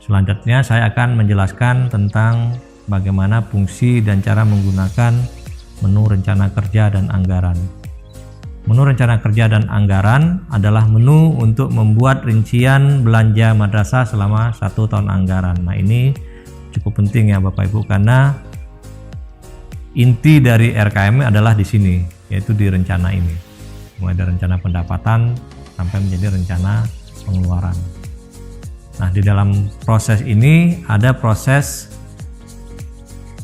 Selanjutnya saya akan menjelaskan tentang bagaimana fungsi dan cara menggunakan menu rencana kerja dan anggaran. Menu rencana kerja dan anggaran adalah menu untuk membuat rincian belanja madrasah selama 1 tahun anggaran. Nah, ini cukup penting ya Bapak Ibu, karena inti dari RKM adalah di sini, yaitu di rencana ini. Mulai dari rencana pendapatan sampai menjadi rencana pengeluaran. Nah, di dalam proses ini ada proses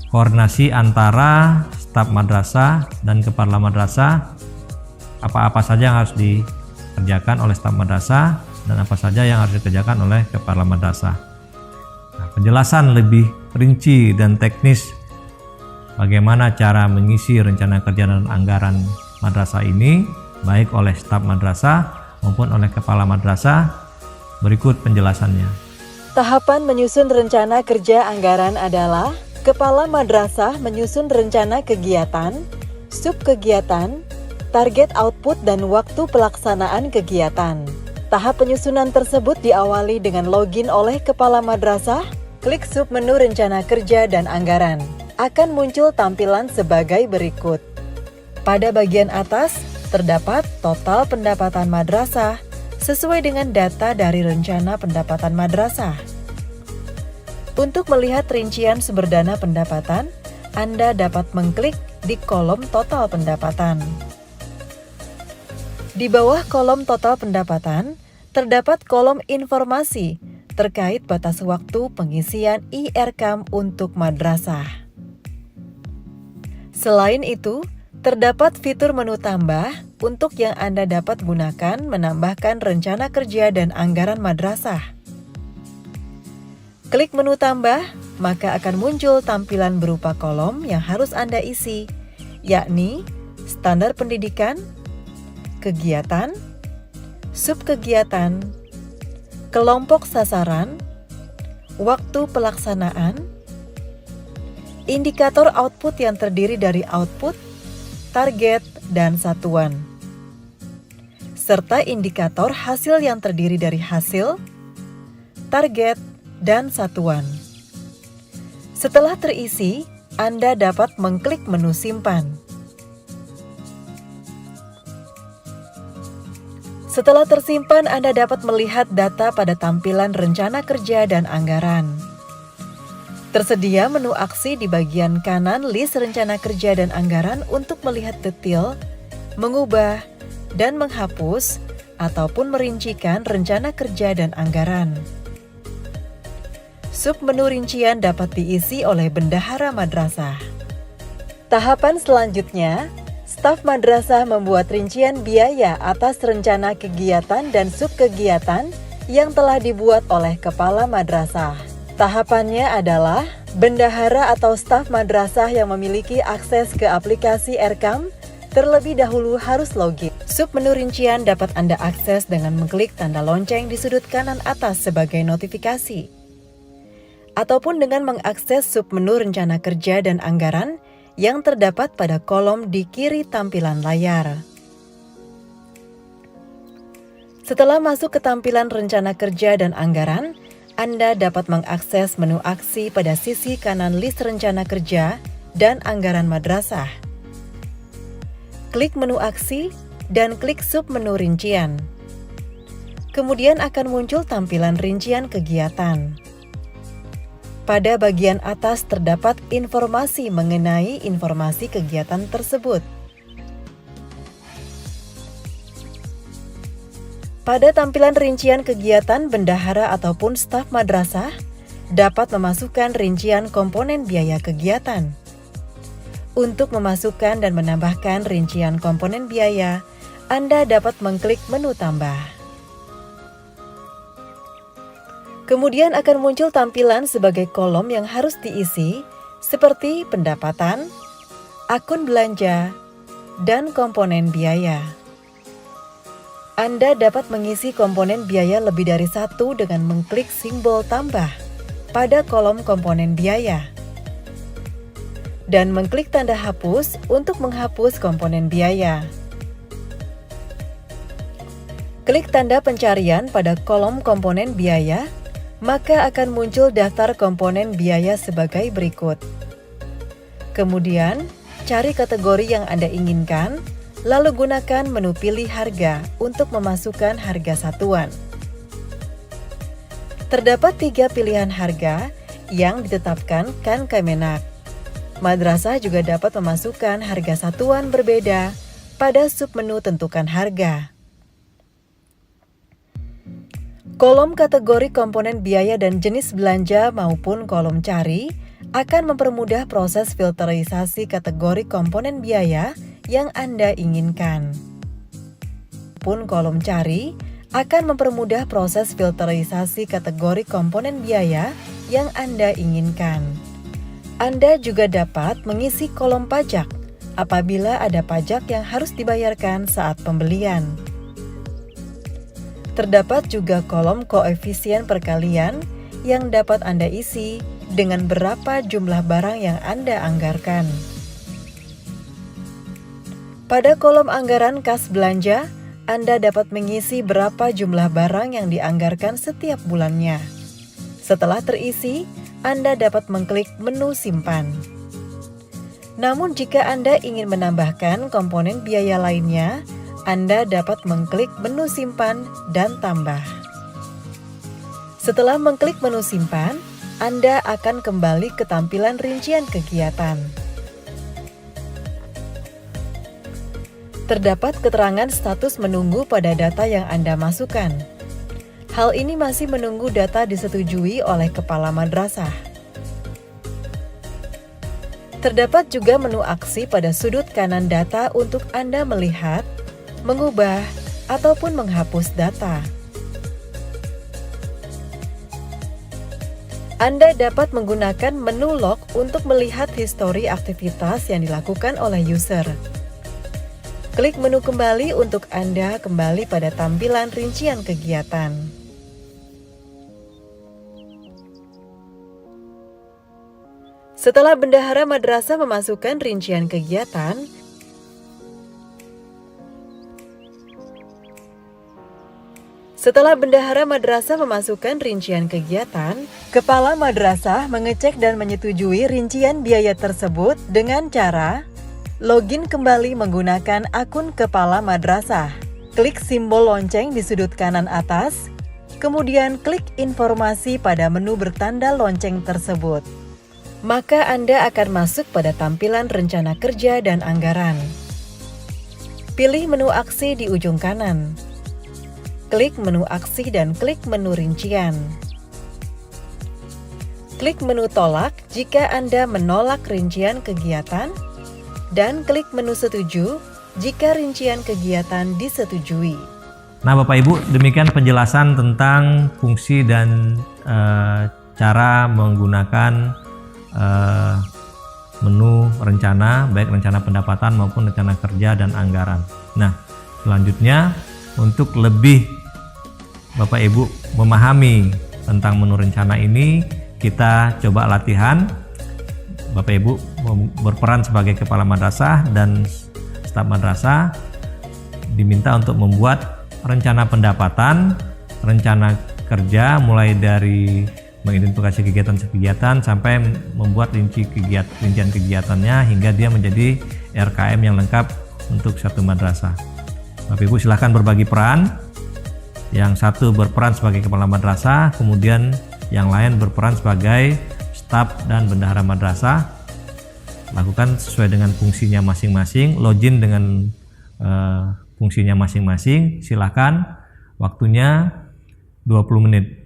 koordinasi antara staf madrasah dan kepala madrasah, apa-apa saja yang harus dikerjakan oleh staf madrasah dan apa saja yang harus dikerjakan oleh kepala madrasah. Nah, penjelasan lebih rinci dan teknis bagaimana cara mengisi rencana kerja dan anggaran madrasah ini, baik oleh staf madrasah maupun oleh kepala madrasah, berikut penjelasannya. Tahapan menyusun rencana kerja anggaran adalah kepala madrasah menyusun rencana kegiatan, subkegiatan, target output dan waktu pelaksanaan kegiatan. Tahap penyusunan tersebut diawali dengan login oleh kepala madrasah, klik submenu rencana kerja dan anggaran. Akan muncul tampilan sebagai berikut. Pada bagian atas terdapat total pendapatan madrasah sesuai dengan data dari rencana pendapatan madrasah. Untuk melihat rincian sumber dana pendapatan, Anda dapat mengklik di kolom total pendapatan. Di bawah kolom total pendapatan, terdapat kolom informasi terkait batas waktu pengisian IRKAM untuk madrasah. Selain itu, terdapat fitur menu tambah untuk yang Anda dapat gunakan menambahkan rencana kerja dan anggaran madrasah. Klik menu tambah, maka akan muncul tampilan berupa kolom yang harus Anda isi, yakni standar pendidikan, kegiatan, subkegiatan, kelompok sasaran, waktu pelaksanaan, indikator output yang terdiri dari output, target, dan satuan, serta indikator hasil yang terdiri dari hasil, target, dan satuan. Setelah terisi, Anda dapat mengklik menu simpan. Setelah tersimpan, Anda dapat melihat data pada tampilan rencana kerja dan anggaran. Tersedia menu aksi di bagian kanan list rencana kerja dan anggaran untuk melihat detail, mengubah, dan menghapus, ataupun merincikan rencana kerja dan anggaran. Submenu rincian dapat diisi oleh bendahara madrasah. Tahapan selanjutnya, staf madrasah membuat rincian biaya atas rencana kegiatan dan subkegiatan yang telah dibuat oleh kepala madrasah. Tahapannya adalah bendahara atau staf madrasah yang memiliki akses ke aplikasi RKAM terlebih dahulu harus login. Submenu rincian dapat Anda akses dengan mengklik tanda lonceng di sudut kanan atas sebagai notifikasi, ataupun dengan mengakses submenu rencana kerja dan anggaran yang terdapat pada kolom di kiri tampilan layar. Setelah masuk ke tampilan rencana kerja dan anggaran, Anda dapat mengakses menu aksi pada sisi kanan list rencana kerja dan anggaran madrasah. Klik menu aksi dan klik submenu rincian. Kemudian akan muncul tampilan rincian kegiatan. Pada bagian atas terdapat informasi mengenai informasi kegiatan tersebut. Pada tampilan rincian kegiatan, bendahara ataupun staf madrasah dapat memasukkan rincian komponen biaya kegiatan. Untuk memasukkan dan menambahkan rincian komponen biaya, Anda dapat mengklik menu tambah. Kemudian akan muncul tampilan sebagai kolom yang harus diisi, seperti pendapatan, akun belanja, dan komponen biaya. Anda dapat mengisi komponen biaya lebih dari satu dengan mengklik simbol tambah pada kolom komponen biaya, dan mengklik tanda hapus untuk menghapus komponen biaya. Klik tanda pencarian pada kolom komponen biaya, maka akan muncul daftar komponen biaya sebagai berikut. Kemudian, cari kategori yang Anda inginkan, lalu gunakan menu pilih harga untuk memasukkan harga satuan. Terdapat 3 pilihan harga yang ditetapkan Kemenak. Madrasah juga dapat memasukkan harga satuan berbeda pada submenu tentukan harga. Kolom kategori komponen biaya dan jenis belanja maupun kolom cari akan mempermudah proses filterisasi kategori komponen biaya yang Anda inginkan. Pun kolom cari akan mempermudah proses filterisasi kategori komponen biaya yang Anda inginkan. Anda juga dapat mengisi kolom pajak apabila ada pajak yang harus dibayarkan saat pembelian. Terdapat juga kolom koefisien perkalian yang dapat Anda isi dengan berapa jumlah barang yang Anda anggarkan. Pada kolom anggaran kas belanja, Anda dapat mengisi berapa jumlah barang yang dianggarkan setiap bulannya. Setelah terisi, Anda dapat mengklik menu simpan. Namun jika Anda ingin menambahkan komponen biaya lainnya, Anda dapat mengklik menu simpan dan tambah. Setelah mengklik menu simpan, Anda akan kembali ke tampilan rincian kegiatan. Terdapat keterangan status menunggu pada data yang Anda masukkan. Hal ini masih menunggu data disetujui oleh kepala madrasah. Terdapat juga menu aksi pada sudut kanan data untuk Anda melihat, mengubah, ataupun menghapus data. Anda dapat menggunakan menu log untuk melihat histori aktivitas yang dilakukan oleh user. Klik menu kembali untuk Anda kembali pada tampilan rincian kegiatan. Setelah bendahara madrasah memasukkan rincian kegiatan, kepala madrasah mengecek dan menyetujui rincian biaya tersebut dengan cara login kembali menggunakan akun kepala madrasah. Klik simbol lonceng di sudut kanan atas, kemudian klik informasi pada menu bertanda lonceng tersebut. Maka Anda akan masuk pada tampilan rencana kerja dan anggaran. Pilih menu aksi di ujung kanan. Klik menu aksi dan klik menu rincian. Klik menu tolak jika Anda menolak rincian kegiatan, dan klik menu setuju jika rincian kegiatan disetujui. Nah Bapak Ibu, demikian penjelasan tentang fungsi dan cara menggunakan menu rencana, baik rencana pendapatan maupun rencana kerja dan anggaran. Nah, selanjutnya untuk lebih Bapak Ibu memahami tentang menu rencana ini, kita coba latihan. Bapak Ibu berperan sebagai kepala madrasah dan staf madrasah diminta untuk membuat rencana pendapatan, rencana kerja mulai dari mengidentifikasi kegiatan-kegiatan sampai membuat rincian kegiatannya hingga dia menjadi RKM yang lengkap untuk satu madrasah. Bapak Ibu silahkan berbagi peran. Yang satu berperan sebagai kepala madrasah, kemudian yang lain berperan sebagai staf dan bendahara madrasah. Lakukan sesuai dengan fungsinya masing-masing, login dengan fungsinya masing-masing. Silahkan, waktunya 20 menit.